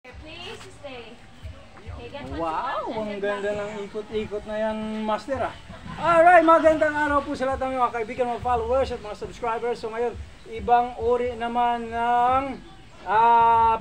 Please stay. Wow, ang ganda ng ikot-ikot na yan, Master. Alright, magandang araw po sa lahat ng mga kaibigan, mga followers at mga subscribers. So ngayon, ibang uri naman ng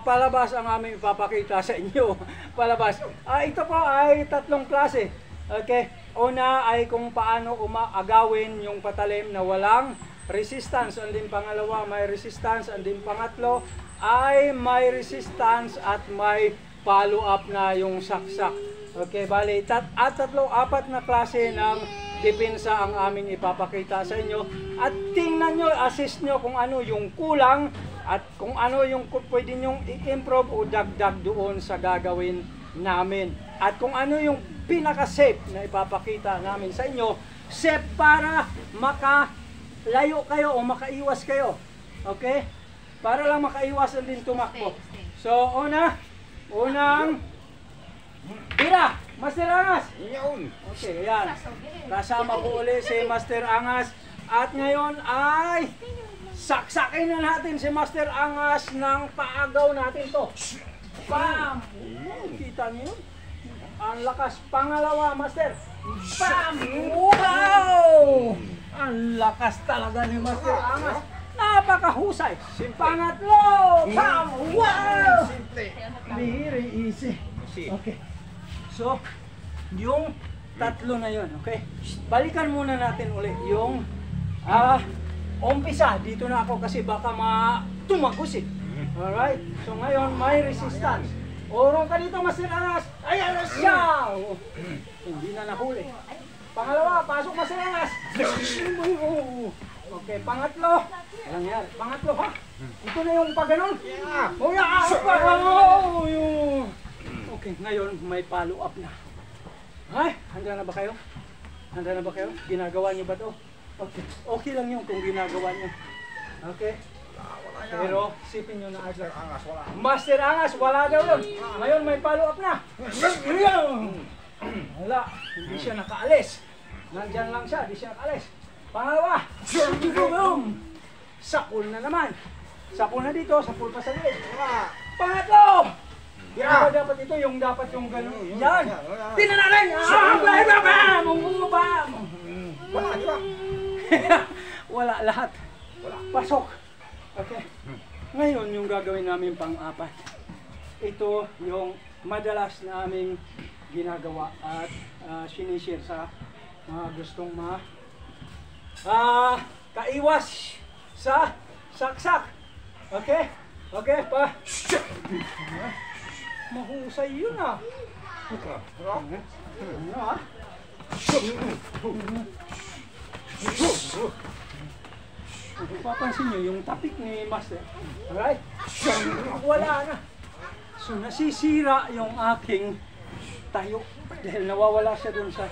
palabas ang aming ipapakita sa inyo. Palabas. Ito po ay tatlong klase. Okay? Una ay kung paano agawin yung patalim na walang resistance. And din pangalawa, may resistance. And din pangatlo ay may resistance at may follow-up na yung saksak. Okay, bali, apat na klase ng depensa ang aming ipapakita sa inyo. At tingnan nyo, assist nyo kung ano yung kulang at kung ano yung pwede nyong i-improve o dagdag doon sa gagawin namin. At kung ano yung pinaka-safe na ipapakita namin sa inyo, safe para makalayo kayo o makaiwas kayo. Okay? Para lang makaiwasan din tumakbo. So, unang tira, Master Angas. Okay, ayan. Kasama po ulit si Master Angas. At ngayon ay saksakin na natin si Master Angas ng paagaw natin to. Bam! Kita niyo? Ang lakas. Pangalawa, Master. Bam! Wow! Ang lakas talaga ni Master Angas. Napakahusay. Pangatlo. Bam! Wow! Very easy. Okay. So, yung tatlo na yun, okay? Balikan muna natin ulit yung umpisa. Dito na ako kasi baka tumagos eh. Alright? So ngayon, may resistance. Orong ka dito, Master Angas. Ayan na siya! Hindi na nahuli. Pangalawa, pasok, Master Angas. Okay, pangatlo. Alam yan. Pangatlo ha. Ito na yung pagganon. Okay, ngayon may follow-up na. Ay, handa na ba kayo? Handa na ba kayo? Ginagawa niyo ba to? Okay. Okay lang yun kung ginagawa niyo. Okay? Pero sipin nyo na Master Angas, wala. Master Angas, wala daw yun. Ngayon may follow-up na. Wala, hindi siya nakaalis. Nandyan lang siya, hindi siya nakaalis. Pangalawa, sakul na naman. Sakul na dito, sakul pa sa liit. Pangatlo, dapat ito yung gano'n. Yan, tinanarin. Wala, di ba? Wala lahat. Pasok. Okay. Ngayon yung gagawin namin pang-apat. Ito yung madalas na aming ginagawa at sinishare sa mga gustong kaiwas sa saksak. Okay? Okay pa. Mahusay yun ah. Papansin nyo yung tapik ni Master. Alright? Wala na. So nasisira yung aking tayo dahil nawawala siya dun sa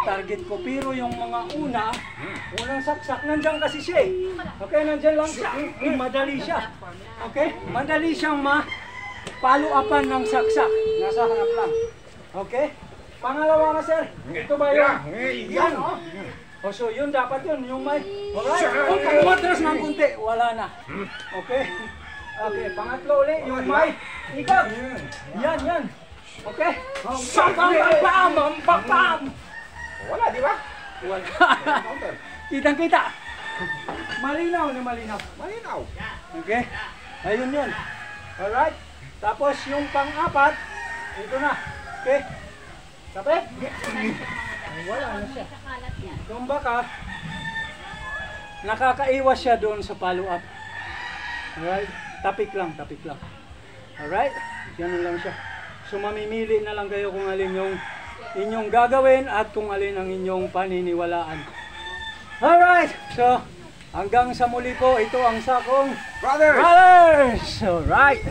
target ko. Pero yung mga unang saksak, nandyan kasi siya eh. Okay, nandyan lang siya. Madali siya. Okay? Madali siyang follow-upan ng saksak. Nasa harap lang. Okay? Pangalawa na sir. Ito ba yun? Yan oh. So yun dapat yun. Yung may... Alright? Kung umatras ng kunti, wala na. Okay? Okay, pangatlo ulit. Yung may... Ikot. Yan. Okay? Pam! Wala, di ba? Wala. Kitang-kita. Malinaw na malinaw. Malinaw. Okay? Ayun yun. Alright? Tapos yung pang-apat, ito na. Okay? Tapos? Wala na siya. Kung baka, nakakaiwas siya doon sa follow-up. Alright? Tapik lang. Alright? Ganun lang siya. So mamimili na lang kayo kung alin yung inyong gagawin at kung alin ang inyong paniniwalaan. Alright! So, hanggang sa muli po, ito ang Sakong Brothers! Alright!